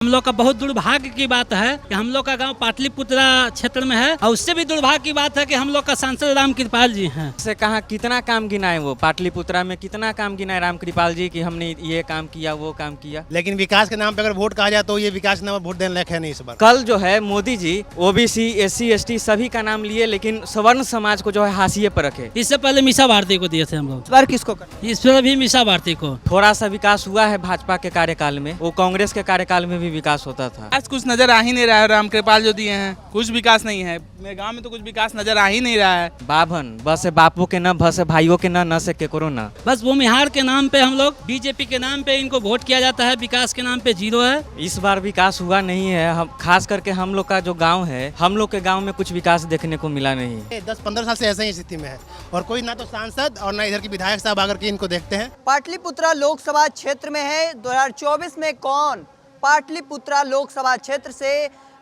हम लोग का बहुत दुर्भाग्य की बात है कि हम लोग का गांव पाटलिपुत्रा क्षेत्र में है और उससे भी दुर्भाग्य की बात है कि हम लोग का सांसद रामकृपाल जी हैं। से कहा कितना काम गिनाए, वो पाटलिपुत्रा में कितना काम गिनाए रामकृपाल जी की हमने ये काम किया वो काम किया। लेकिन विकास के नाम पे अगर वोट कहा जाए तो ये विकास के नाम पर वोट देने लायक है नहीं इस बार। कल जो है Modi ji OBC SC ST सभी का नाम लिए, लेकिन सवर्ण समाज को जो है हाशिए पर रखे। इससे पहले मीसा भारती को दिए थे हम लोग, इस बार किसको करना? इस पर भी मीसा भारती को। थोड़ा सा विकास हुआ है भाजपा के कार्यकाल में, वो कांग्रेस के कार्यकाल में भी विकास होता था। आज कुछ नजर आ ही नहीं रहा है। रामकृपाल जो दिए हैं कुछ विकास नहीं है, मेरे गांव में तो कुछ विकास नजर आ ही नहीं रहा है। बाभन बस बापू के न भस भाइयों के न से केकरो न। बस भूमिहार के नाम पे हम लोग बीजेपी के नाम पे इनको वोट किया जाता है, विकास के नाम पे जीरो है। इस बार विकास हुआ नहीं है। हम खास करके हम लोग का जो गांव है, हम लोग के गांव में कुछ विकास देखने को मिला नहीं। 10-15 साल से ऐसे ही स्थिति में है और कोई ना तो सांसद और ना इधर के विधायक साहब आकर के इनको देखते हैं। पाटलिपुत्रा लोकसभा क्षेत्र में है 2024 में कौन पाटलिपुत्रा लोकसभा क्षेत्र से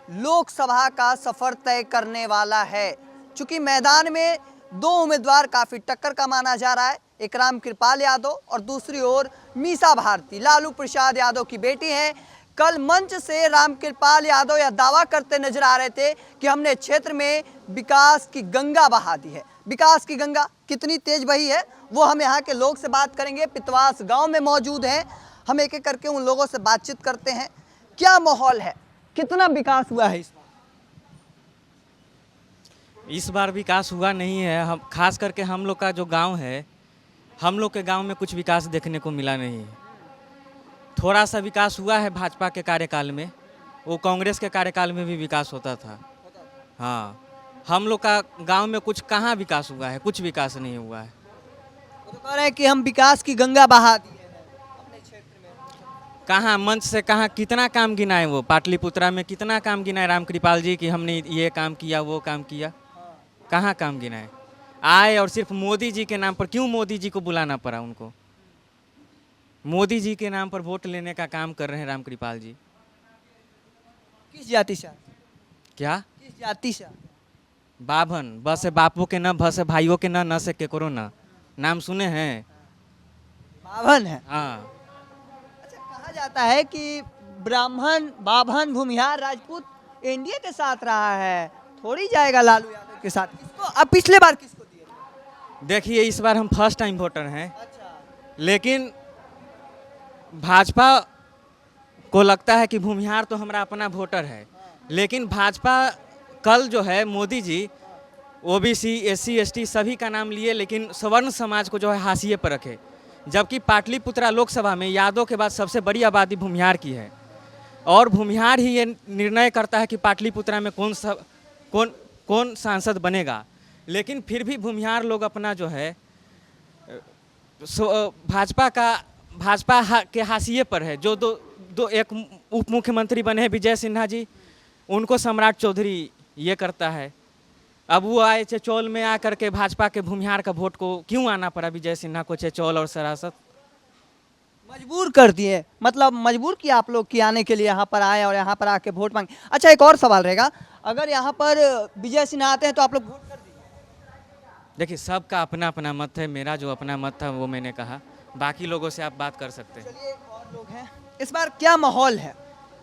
लोकसभा का सफर तय करने वाला है। चूंकि मैदान में दो उम्मीदवार काफी टक्कर का माना जा रहा है, एक रामकृपाल यादव और दूसरी ओर मीसा भारती लालू प्रसाद यादव की बेटी हैं। कल मंच से रामकृपाल यादव यह दावा करते नजर आ रहे थे कि हमने क्षेत्र में विकास की गंगा बहा दी है। विकास की गंगा कितनी तेज बही है वो हम यहाँ के लोग से बात करेंगे। पितवास गांव में मौजूद हैं, हम एक एक करके उन लोगों से बातचीत करते हैं। क्या माहौल है, कितना विकास हुआ है इस बार विकास हुआ नहीं है। हम खास करके हम लोग का जो गांव है, हम लोग के गांव में कुछ विकास देखने को मिला नहीं है। थोड़ा सा विकास हुआ है भाजपा के कार्यकाल में, वो कांग्रेस के कार्यकाल में भी विकास होता था। हाँ, हम लोग का गांव में कुछ कहाँ विकास हुआ है, कुछ विकास नहीं हुआ है। वो तो कह रहे हैं कि हम विकास की गंगा बहा दी है अपने क्षेत्र में। कहाँ मंच से कहाँ कितना काम गिनाए, वो पाटलिपुत्रा में कितना काम गिनाए रामकृपाल जी की हमने ये काम किया वो काम किया। कहाँ काम गिनाए आए, और सिर्फ मोदी जी के नाम पर। क्यों मोदी जी को बुलाना पड़ा उनको? मोदी जी के नाम पर वोट लेने का काम कर रहे हैं रामकृपाल जी। किस जाति से? क्या किस जाति से? बाभन बस बापू के न भस भाइयों के न से केकरो न। नाम सुने हैं? बाभन है। हाँ, अच्छा, कहा जाता है कि ब्राह्मण बाभन भूमिहार राजपूत एनडीए के साथ रहा है, थोड़ी जाएगा लालू यादव के साथ। किसको अब पिछले बार किसको दिए थे? देखिए इस बार हम फर्स्ट टाइम वोटर हैं, अच्छा, लेकिन भाजपा को लगता है कि भूमिहार तो हमारा अपना वोटर है। लेकिन भाजपा कल जो है Modi ji OBC SC ST सभी का नाम लिए, लेकिन सवर्ण समाज को जो है हाशिए पर रखे। जबकि पाटलिपुत्रा लोकसभा में यादव के बाद सबसे बड़ी आबादी भूमिहार की है, और भूमिहार ही ये निर्णय करता है कि पाटलिपुत्रा में कौन सांसद बनेगा। लेकिन फिर भी भूमिहार लोग अपना जो है भाजपा के हाशिए पर है। जो दो एक उप मुख्यमंत्री बने हैं विजय सिन्हा जी, उनको सम्राट चौधरी ये करता है। अब वो आए चेचौल में आकर के भाजपा के भूमिहार का वोट को क्यों आना पड़ा विजय सिन्हा को चेचौल और सरासत? मजबूर कर दिए, मतलब मजबूर किया आप लोग कि आने के लिए यहाँ पर आए और यहाँ पर आके वोट मांगे। अच्छा, एक और सवाल रहेगा, अगर यहाँ पर विजय सिन्हा आते हैं तो आप लोग वोट कर दीजिए? देखिए सबका अपना अपना मत है, मेरा जो अपना मत था वो मैंने कहा, बाकी लोगों से आप बात कर सकते हैं। चलिए, एक और लोग हैं, इस बार क्या माहौल है?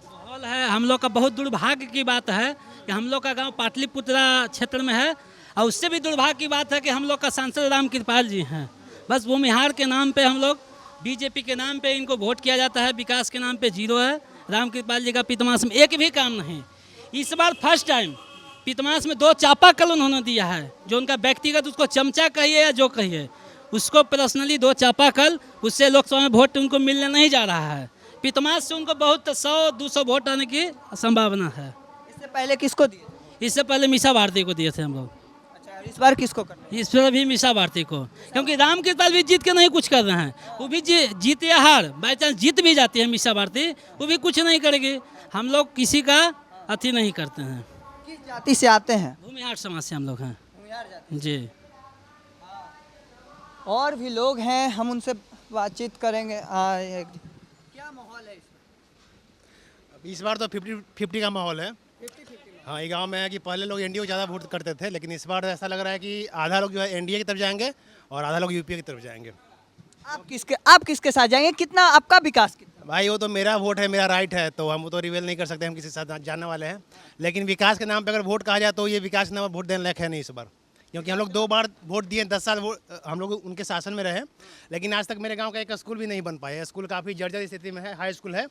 माहौल है, हम लोग का बहुत दुर्भाग्य की बात है कि हम लोग का गांव पाटलिपुत्रा क्षेत्र में है और उससे भी दुर्भाग्य की बात है कि हम लोग का सांसद रामकृपाल जी हैं। बस भूमिहार के नाम पे हम लोग बीजेपी के नाम पे इनको वोट किया जाता है, विकास के नाम पे जीरो है। रामकृपाल जी का पितमास में एक भी काम नहीं। इस बार फर्स्ट टाइम पितमास में 2 चापाकल उन्होंने दिया है, जो उनका व्यक्तिगत, उसको चमचा कहिए या जो कहिए, उसको पर्सनली 2 चापाकल, उससे लोकसभा में वोट उनको मिलने नहीं जा रहा है। पितमास से उनको बहुत 100-200 वोट आने की संभावना है। इससे पहले किसको दिए? इससे पहले मीसा भारती को दिए थे हम लोग, अच्छा, इस बार किसको करना? इस पर भी मीसा भारती को, क्योंकि रामकृपाल भी जीत के नहीं कुछ कर रहे हैं। वो भी जीत या हार, बाई चांस जीत भी जाती है मीसा भारती, वो भी कुछ नहीं करेगी। हम लोग किसी का अति नहीं करते हैं। किस जाति से आते हैं? भूमिहार समाज से हम लोग हैं भूमिहार जाति। जी। और भी लोग हैं, हम उनसे बातचीत करेंगे। क्या माहौल है इस बार तो 50-50 का माहौल है। 50-50 हाँ, ये गांव में है कि पहले लोग एनडीए को ज़्यादा वोट करते थे, लेकिन इस बार ऐसा लग रहा है कि आधा लोग जो है एनडीए की तरफ जाएंगे और आधा लोग यूपीए की तरफ जाएंगे। आप किसके साथ जाएंगे? कितना आपका विकास कितना? भाई वो तो मेरा वोट है, मेरा राइट है, तो हम वो तो रिवील नहीं कर सकते, हम किसी के साथ जानने वाले हैं। लेकिन विकास के नाम पे अगर वोट कहा जाए तो ये विकास के नाम पर वोट देने लायक है नहीं इस बार, क्योंकि हम लोग 2 बार वोट दिए, 10 साल हम लोग उनके शासन में रहे, लेकिन आज तक मेरे गांव का एक स्कूल भी नहीं बन पाया। स्कूल काफ़ी जर्जर स्थिति में है, हाई स्कूल है।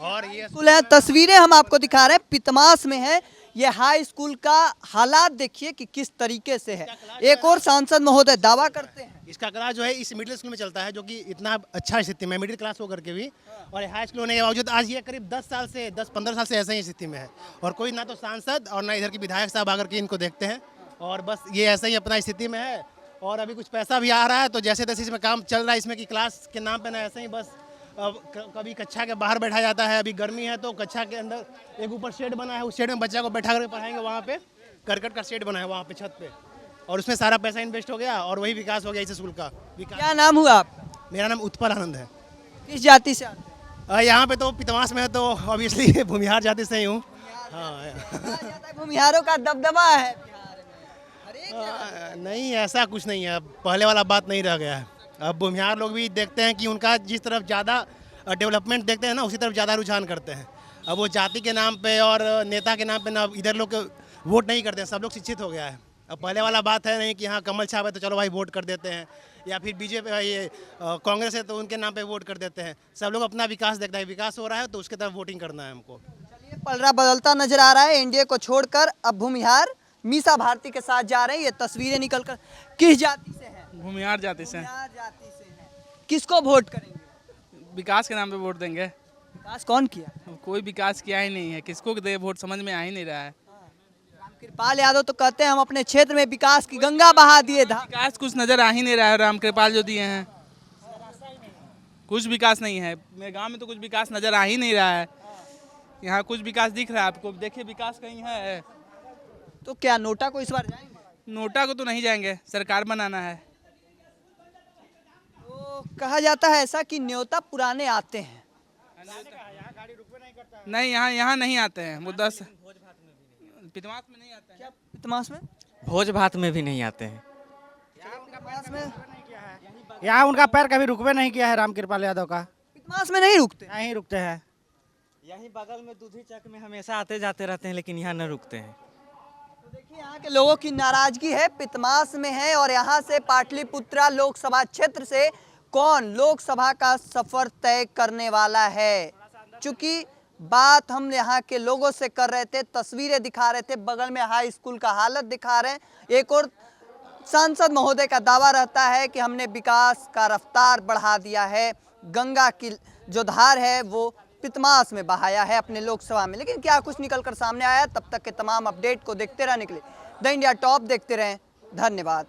और ये स्कूल है, तस्वीरें हम आपको दिखा रहे हैं, पितमास में है ये हाई स्कूल का। हालात देखिए कि किस तरीके से है। एक और सांसद महोदय दावा करते हैं इसका क्लास जो है इस मिडिल स्कूल में चलता है, जो कि इतना अच्छा स्थिति में, मिडिल क्लास होकर के भी, और हाई स्कूल होने के बावजूद आज ये करीब 10-15 साल से ऐसे ही स्थिति में है। और कोई ना तो सांसद और ना इधर के विधायक साहब आकर के इनको देखते हैं, और बस ये ऐसे ही अपना स्थिति में है। और अभी कुछ पैसा भी आ रहा है, तो जैसे तैसे इसमें काम चल रहा है, इसमें कि क्लास के नाम पे ना ऐसे ही बस कभी कक्षा के बाहर बैठा जाता है। अभी गर्मी है तो कक्षा के अंदर एक ऊपर शेड बना है, उस शेड में बच्चा को बैठा करके पढ़ाएंगे, वहाँ पे करकट का शेड बना है वहाँ पे छत पे, और उसमें सारा पैसा इन्वेस्ट हो गया और वही विकास हो गया इस स्कूल का। विकास। क्या नाम हुआ आपका? मेरा नाम उत्पल आनंद है। किस जाति से आते हैं? यहाँ पे तो पितमास में है तो ऑब्वियसली भूमिहार जाति से ही हूँ। हाँ कहा जाता है भूमिहारों का दबदबा है बिहार में। हर एक नहीं, ऐसा कुछ नहीं है, अब पहले वाला बात नहीं रह गया है। अब भूमिहार लोग भी देखते हैं कि उनका जिस तरफ ज़्यादा डेवलपमेंट देखते हैं ना, उसी तरफ ज़्यादा रुझान करते हैं। अब वो जाति के नाम पे और नेता के नाम पे ना इधर लोग वोट नहीं करते हैं, सब लोग शिक्षित हो गया है। अब पहले वाला बात है नहीं कि हाँ कमल छाप है तो चलो भाई वोट कर देते हैं, या फिर बीजेपी ये कांग्रेस है तो उनके नाम पे वोट कर देते हैं। सब लोग अपना विकास देखता है, विकास हो रहा है तो उसके तरफ वोटिंग करना है हमको। चलिए, पलड़ा बदलता नजर आ रहा है। एनडीए को छोड़कर अब भूमिहार मीसा भारती के साथ जा रहे हैं। ये तस्वीरें निकलकर किस जाति से हैं? भूमिहार जाति से भूमिहार जाति से हैं। किसको वोट करेंगे? विकास के नाम पे वोट देंगे। विकास कौन किया? कोई विकास किया ही नहीं है, किसको दे वोट समझ में आ ही नहीं रहा है। रामकृपाल यादव तो कहते हैं हम अपने क्षेत्र में विकास की गंगा बहा दिए। विकास कुछ नजर आ ही नहीं रहा है। रामकृपाल जो दिए हैं कुछ विकास नहीं है। मेरे गांव में तो कुछ विकास नजर आ ही नहीं रहा है। यहाँ कुछ विकास दिख रहा है आपको? देखिए विकास कहीं है? तो क्या नोटा को इस बार जाएंगे? नोटा को तो नहीं जाएंगे, सरकार बनाना है। तो कहा जाता है ऐसा कि न्योता पुराने आते हैं। नहीं, यहाँ नहीं आते हैं। वो 10 पितमास में नहीं आते हैं। क्या पितमास में? भोज भात में भी नहीं आते हैं। पितमास में? यहाँ उनका पैर कभी रुकवे नहीं किया है रामकृपाल यादव का। पितमास में नहीं रुकते। यहीं रुकते हैं। यहीं बगल में दूधी चक में हमेशा आते जाते रहते हैं, लेकिन यहाँ न रुकते हैं। तो देखिए यहाँ के लोगों की नाराजगी है, पितमास में है। और यहाँ से पाटलिपुत्रा लोकसभा क्षेत्र से कौन लोकसभा का सफर तय करने वाला है। चूंकि बात हम यहाँ के लोगों से कर रहे थे, तस्वीरें दिखा रहे थे, बगल में हाई स्कूल का हालत दिखा रहे हैं। एक और सांसद महोदय का दावा रहता है कि हमने विकास का रफ्तार बढ़ा दिया है, गंगा की जो धार है वो पितमास में बहाया है अपने लोकसभा में। लेकिन क्या कुछ निकलकर सामने आया? तब तक के तमाम अपडेट को देखते रहने के लिए द इंडिया टॉप देखते रहें। धन्यवाद।